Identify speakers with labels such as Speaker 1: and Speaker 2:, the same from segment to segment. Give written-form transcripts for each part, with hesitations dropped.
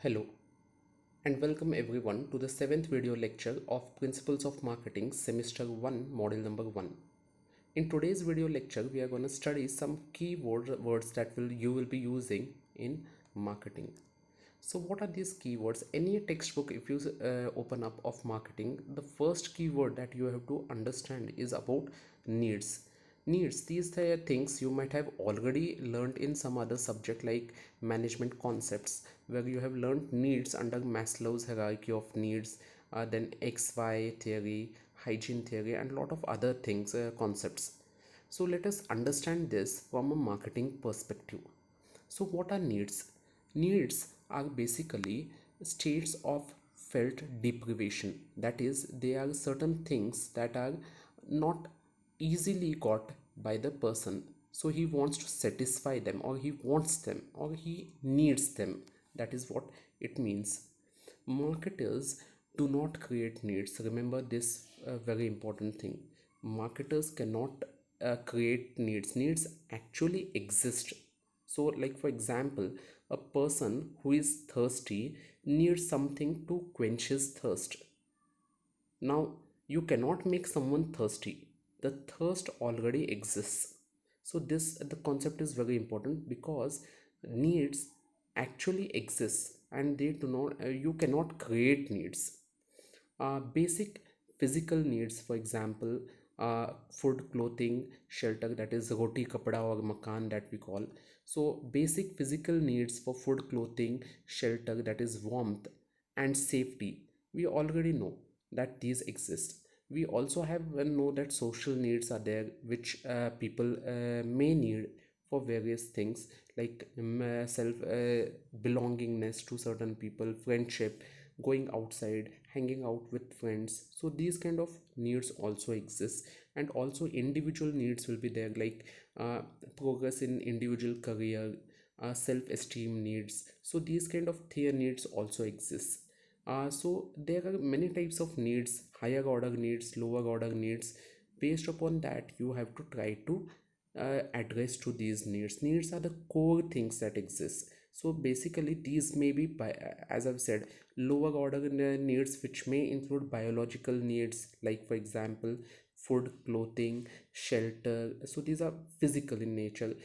Speaker 1: Hello and welcome everyone to the 7th video lecture of Principles of Marketing Semester 1 Module number 1. In today's video lecture we are going to study some key words that you will be using in marketing. So what are these keywords? Any textbook if you open up of marketing, the first keyword that you have to understand is about needs. Needs, these are things you might have already learned in some other subject like management concepts, where you have learned needs under Maslow's hierarchy of needs, then XY theory, hygiene theory, and a lot of other things, concepts. So let us understand this from a marketing perspective. So what are needs? Needs are basically states of felt deprivation. That is, they are certain things that are not easily got by the person. So he wants to satisfy them, or he wants them, or he needs them. That is what it means. Marketers do not create needs. Remember this very important thing. Marketers cannot create needs. Needs actually exist. So like for example, a person who is thirsty needs something to quench his thirst. Now you cannot make someone thirsty. The thirst already exists. So this the concept is very important because needs actually exist and they do not you cannot create needs. Basic physical needs, for example, food, clothing, shelter, that is roti kapda or makan that we call. So basic physical needs for food, clothing, shelter, that is warmth and safety, we already know that these exist. We also have know that social needs are there, which people may need for various things like self belongingness to certain people, friendship, going outside, hanging out with friends. So these kind of needs also exist. And also individual needs will be there, like uh, progress in individual career, self-esteem needs. So these kind of tier needs also exist. So there are many types of needs: higher order needs, lower order needs. Based upon that, you have to try to address to these needs. Needs are the core things that exist. So basically these may be by, as I've said, lower order needs, which may include biological needs, like for example food, clothing, shelter. So these are physical in nature,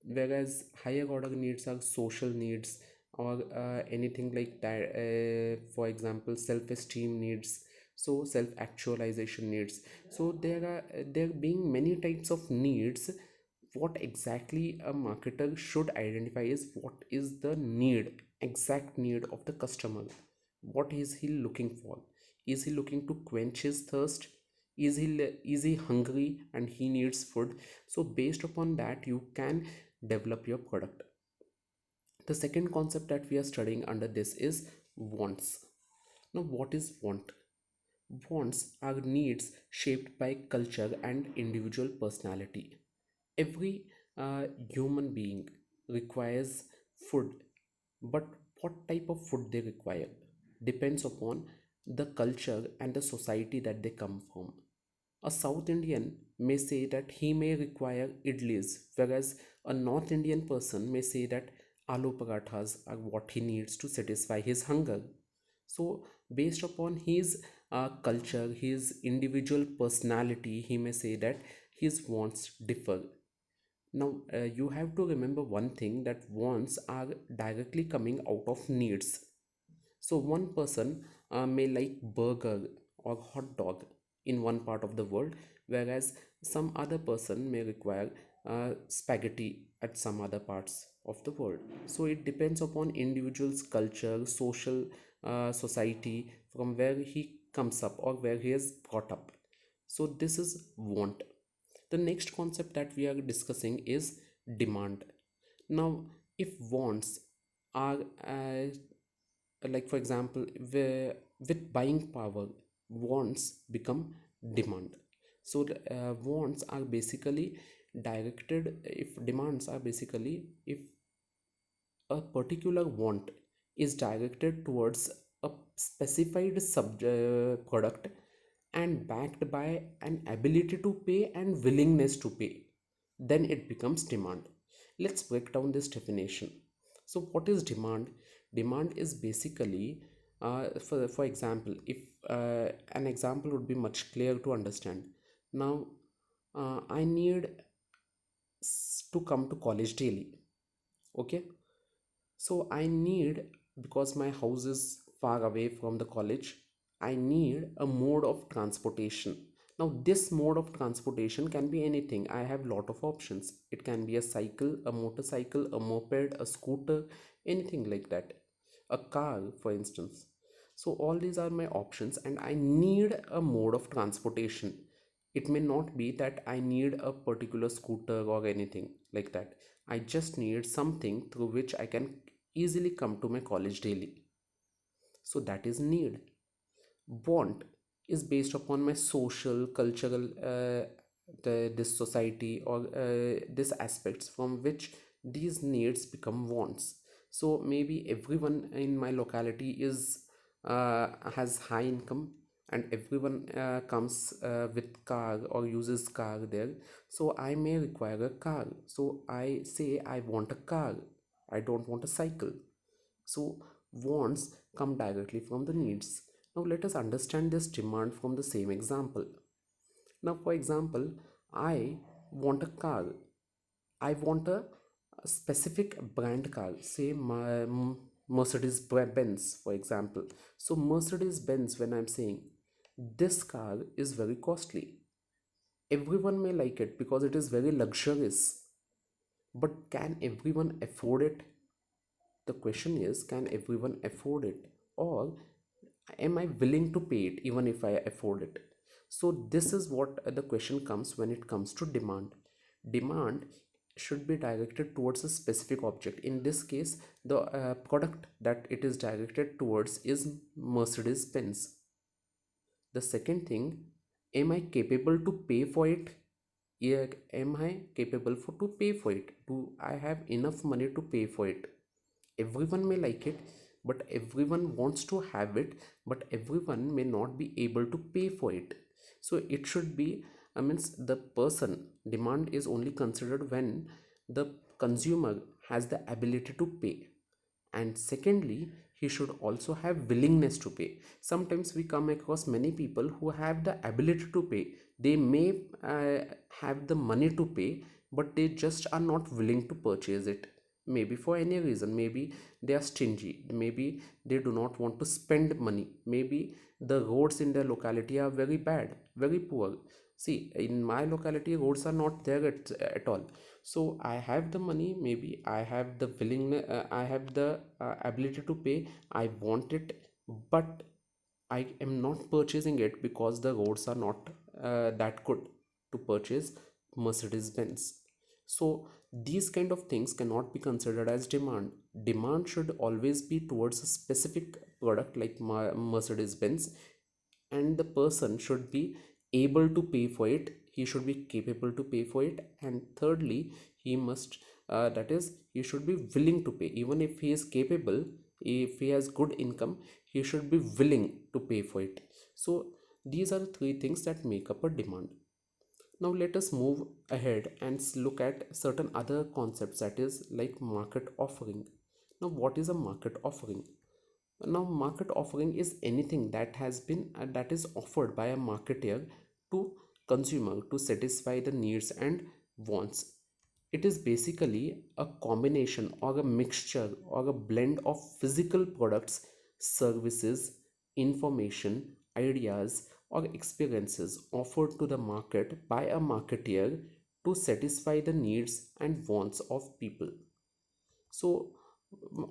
Speaker 1: whereas higher order needs are social needs, or anything like that, for example self-esteem needs, so self-actualization needs. So there being many types of needs. What exactly a marketer should identify is what is the need, exact need of the customer. What is he looking for? Is he looking to quench his thirst? Is he hungry and he needs food? So based upon that you can develop your product. The second concept that we are studying under this is wants. Now, what is want? Wants are needs shaped by culture and individual personality. Every human being requires food, but what type of food they require depends upon the culture and the society that they come from. A South Indian may say that he may require idlis, whereas a North Indian person may say that aloo parathas are what he needs to satisfy his hunger. So, based upon his culture, his individual personality, he may say that his wants differ. Now, you have to remember one thing, that wants are directly coming out of needs. So one person may like burger or hot dog in one part of the world, whereas some other person may require spaghetti at some other parts of the world. So it depends upon individual's culture, social society, from where he comes up or where he is brought up. So this is want. The next concept that we are discussing is demand. Now, if wants are like for example with buying power, wants become demand. So wants are basically directed, if demands are basically if a particular want is directed towards a specified product and backed by an ability to pay and willingness to pay, then it becomes demand. Let's break down this definition. So what is demand? Demand is basically, for example, if an example would be much clearer to understand. Now, I need to come to college daily. Okay, so I need, because my house is far away from the college, I need a mode of transportation. Now this mode of transportation can be anything. I have lot of options. It can be a cycle, a motorcycle, a moped, a scooter, anything like that, a car for instance. So all these are my options and I need a mode of transportation. It may not be that I need a particular scooter or anything like that. I just need something through which I can easily come to my college daily. So that is need. Want is based upon my social, cultural, this society or this aspects from which these needs become wants. So maybe everyone in my locality is has high income, and everyone comes with car or uses car there. So I may require a car, so I say I want a car, I don't want a cycle. So wants come directly from the needs. Now let us understand this demand from the same example. Now for example, I want a car. I want a specific brand car, say my Mercedes Benz for example. So Mercedes Benz, when I'm saying this car is very costly, everyone may like it because it is very luxurious, but can everyone afford it? The question is, can everyone afford it, or am I willing to pay it even if I afford it? So this is what the question comes when it comes to demand. Demand should be directed towards a specific object. In this case, the product that it is directed towards is Mercedes Benz. The second thing, am I capable to pay for it? Yeah, am I capable to pay for it? Do I have enough money to pay for it? Everyone may like it, but everyone wants to have it, but everyone may not be able to pay for it. So it should be, I means the person, demand is only considered when the consumer has the ability to pay, and secondly he should also have willingness to pay. Sometimes we come across many people who have the ability to pay. They may have the money to pay, but they just are not willing to purchase it, maybe for any reason. Maybe they are stingy, maybe they do not want to spend money, maybe the roads in their locality are very bad, very poor. See, in my locality roads are not there at all. So I have the money, maybe I have the willingness, I have the ability to pay, I want it, but I am not purchasing it because the roads are not that good to purchase Mercedes Benz. So these kind of things cannot be considered as demand. Demand should always be towards a specific product like Mercedes Benz, and the person should be able to pay for it, he should be capable to pay for it, and thirdly he must that is, he should be willing to pay. Even if he is capable, if he has good income, he should be willing to pay for it. So these are the three things that make up a demand. Now let us move ahead and look at certain other concepts, that is like market offering. Now what is a market offering? Now market offering is anything that has been that is offered by a marketer to consumer to satisfy the needs and wants. It is basically a combination or a mixture or a blend of physical products, services, information, ideas, or experiences offered to the market by a marketer to satisfy the needs and wants of people. So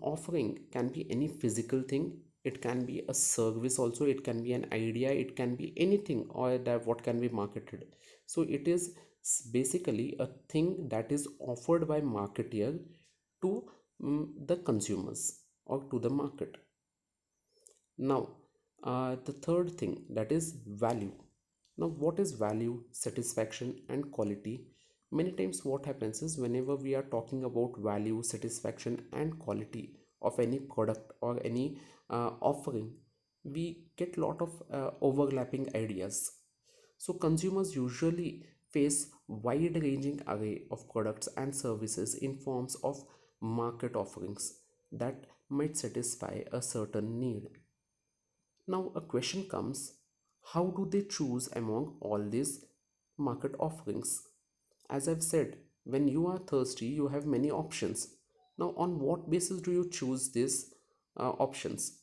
Speaker 1: offering can be any physical thing, it can be a service also, it can be an idea, it can be anything, or that what can be marketed. So it is basically a thing that is offered by marketer to the consumers or to the market. Now the third thing, that is value. Now what is value, satisfaction and quality? Many times what happens is, whenever we are talking about value, satisfaction and quality of any product or any offering, we get lot of overlapping ideas. So consumers usually face wide ranging array of products and services in forms of market offerings that might satisfy a certain need. Now, a question comes, how do they choose among all these market offerings? As I've said, when you are thirsty, you have many options. Now, on what basis do you choose these options?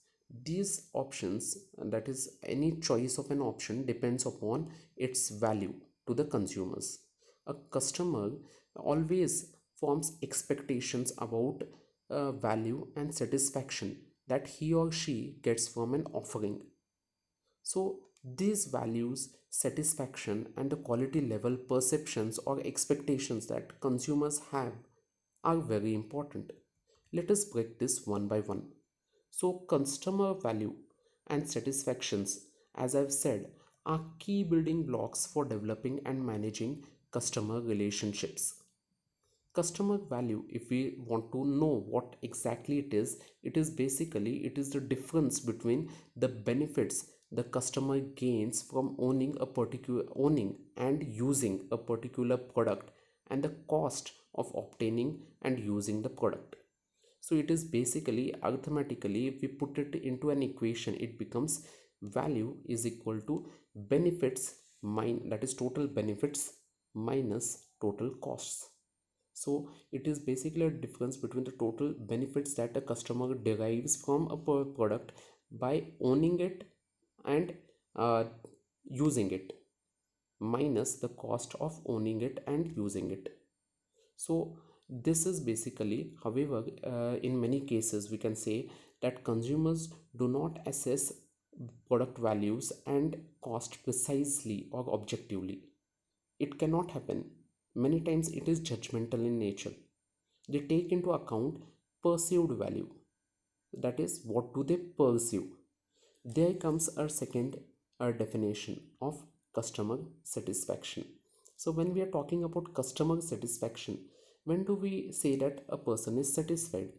Speaker 1: These options, that is, any choice of an option, depends upon its value to the consumers. A customer always forms expectations about value and satisfaction that he or she gets from an offering. So, these values, satisfaction, and the quality level perceptions or expectations that consumers have are very important. Let us break this one by one. So, customer value and satisfactions, as I've said, are key building blocks for developing and managing customer relationships. Customer value, if we want to know what exactly it is basically, it is the difference between the benefits the customer gains from owning and using a particular product and the cost of obtaining and using the product. So it is basically, arithmetically, if we put it into an equation, it becomes value is equal to benefits that is total benefits minus total costs. So it is basically a difference between the total benefits that a customer derives from a product by owning it and uh, using it, minus the cost of owning it and using it. So this is basically, however, in many cases we can say that consumers do not assess product values and cost precisely or objectively. It cannot happen. Many times it is judgmental in nature. They take into account perceived value. That is, what do they perceive? There comes our second definition of customer satisfaction. So when we are talking about customer satisfaction, when do we say that a person is satisfied?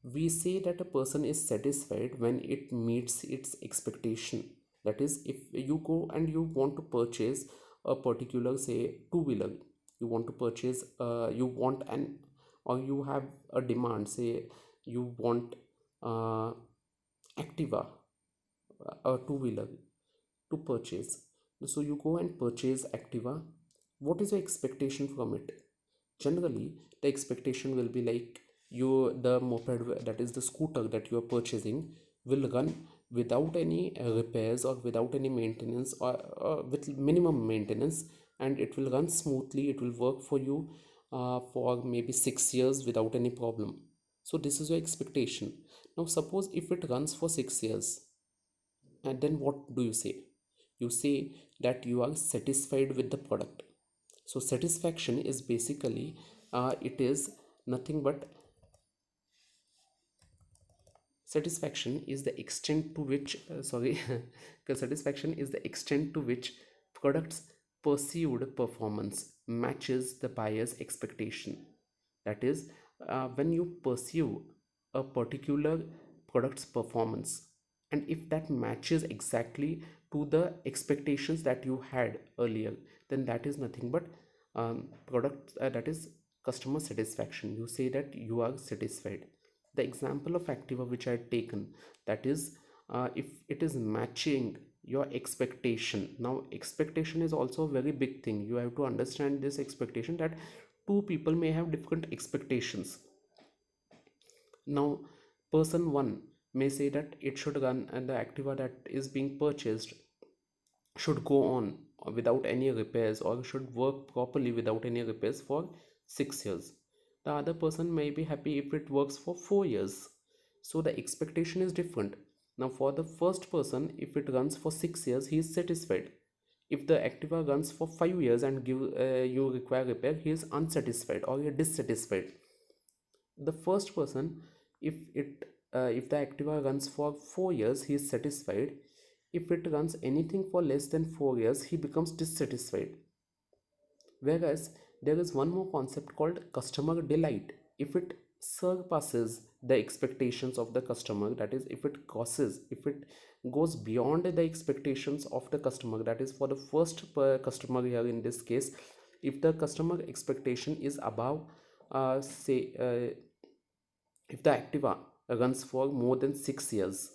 Speaker 1: We say that a person is satisfied when it meets its expectation. That is, if you go and you want to purchase a particular, say, two-wheeler, you want to purchase you want an or you have a demand, say you want uh, Activa, a two-wheeler to purchase. So you go and purchase Activa. What is your expectation from it? Generally, the expectation will be like, the moped, that is the scooter that you are purchasing, will run without any repairs or without any maintenance, or with minimum maintenance, and it will run smoothly. It will work for you for maybe 6 years without any problem. So this is your expectation. Now suppose if it runs for 6 years, and then what do you say? You say that you are satisfied with the product. So satisfaction is basically, it is nothing but, satisfaction is the extent to which sorry because satisfaction is the extent to which products perceived performance matches the buyer's expectation. That is, when you perceive a particular product's performance, and if that matches exactly to the expectations that you had earlier, then that is nothing but product that is customer satisfaction. You say that you are satisfied. The example of Activa which I had taken, that is, if it is matching your expectation. Now expectation is also a very big thing. You have to understand this expectation, that two people may have different expectations. Now person one may say that it should run, and the Activa that is being purchased should go on without any repairs, or should work properly without any repairs for 6 years. The other person may be happy if it works for 4 years. So the expectation is different. Now for the first person, if it runs for 6 years, he is satisfied. If the Activa runs for 5 years and you require repair, he is unsatisfied or he is dissatisfied. The first person, if the Activa runs for 4 years, he is satisfied. If it runs anything for less than 4 years, he becomes dissatisfied. Whereas there is one more concept called customer delight. If it surpasses the expectations of the customer, that is, if it goes beyond the expectations of the customer, that is, for the first customer here in this case, if the customer expectation is above, say, if the Activa runs for more than 6 years,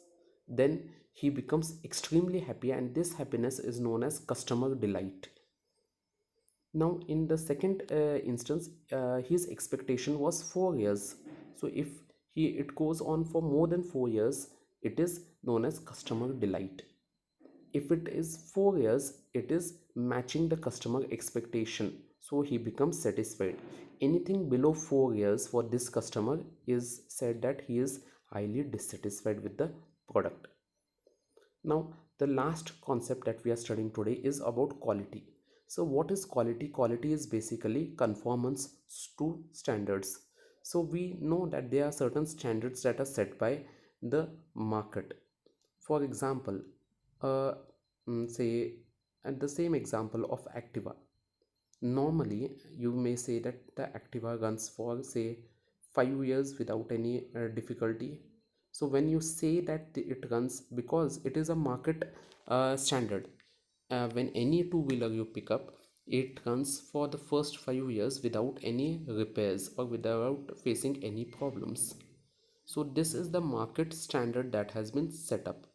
Speaker 1: then he becomes extremely happy, and this happiness is known as customer delight. Now in the second instance, his expectation was 4 years. So if it goes on for more than 4 years, it is known as customer delight. If it is 4 years, it is matching the customer expectation, so he becomes satisfied. Anything below 4 years for this customer is said that he is highly dissatisfied with the product. Now, the last concept that we are studying today is about quality. So, what is quality? Quality is basically conformance to standards. So, we know that there are certain standards that are set by the market. For example, uh, say at the same example of Activa. Normally, you may say that the Activa runs for say 5 years without any difficulty. So when you say that it runs, because it is a market standard, when any two-wheeler you pick up, it runs for the first 5 years without any repairs or without facing any problems. So this is the market standard that has been set up.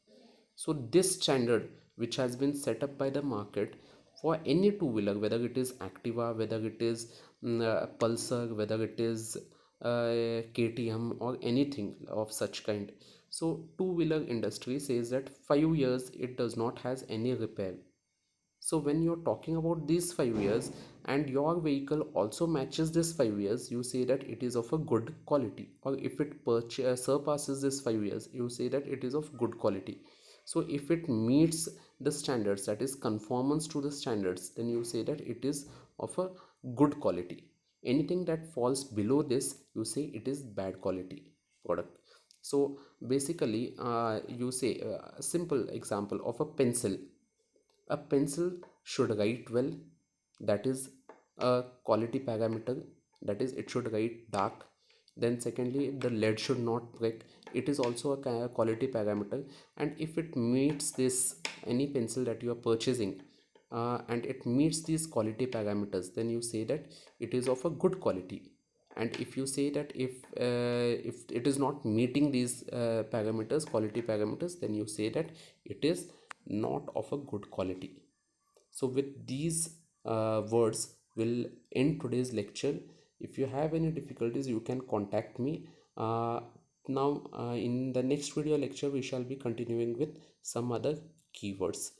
Speaker 1: So this standard which has been set up by the market for any two-wheeler, whether it is Activa, whether it is Pulsar, whether it is KTM or anything of such kind. So two-wheeler industry says that 5 years it does not has any repair. So when you're talking about these 5 years and your vehicle also matches this 5 years, you say that it is of a good quality. Or if it surpasses this 5 years, you say that it is of good quality. So if it meets the standards, that is conformance to the standards, then you say that it is of a good quality. Anything that falls below this, you say it is bad quality product. So basically, you say a simple example of a pencil. A pencil should write well, that is a quality parameter, that is it should write dark. Then secondly, the lead should not break, it is also a quality parameter. And if it meets this, any pencil that you are purchasing, and it meets these quality parameters, then you say that it is of a good quality. And if you say that if it is not meeting these parameters, quality parameters, then you say that it is not of a good quality. So with these words we'll end today's lecture. If you have any difficulties, you can contact me. Now in the next video lecture we shall be continuing with some other keywords.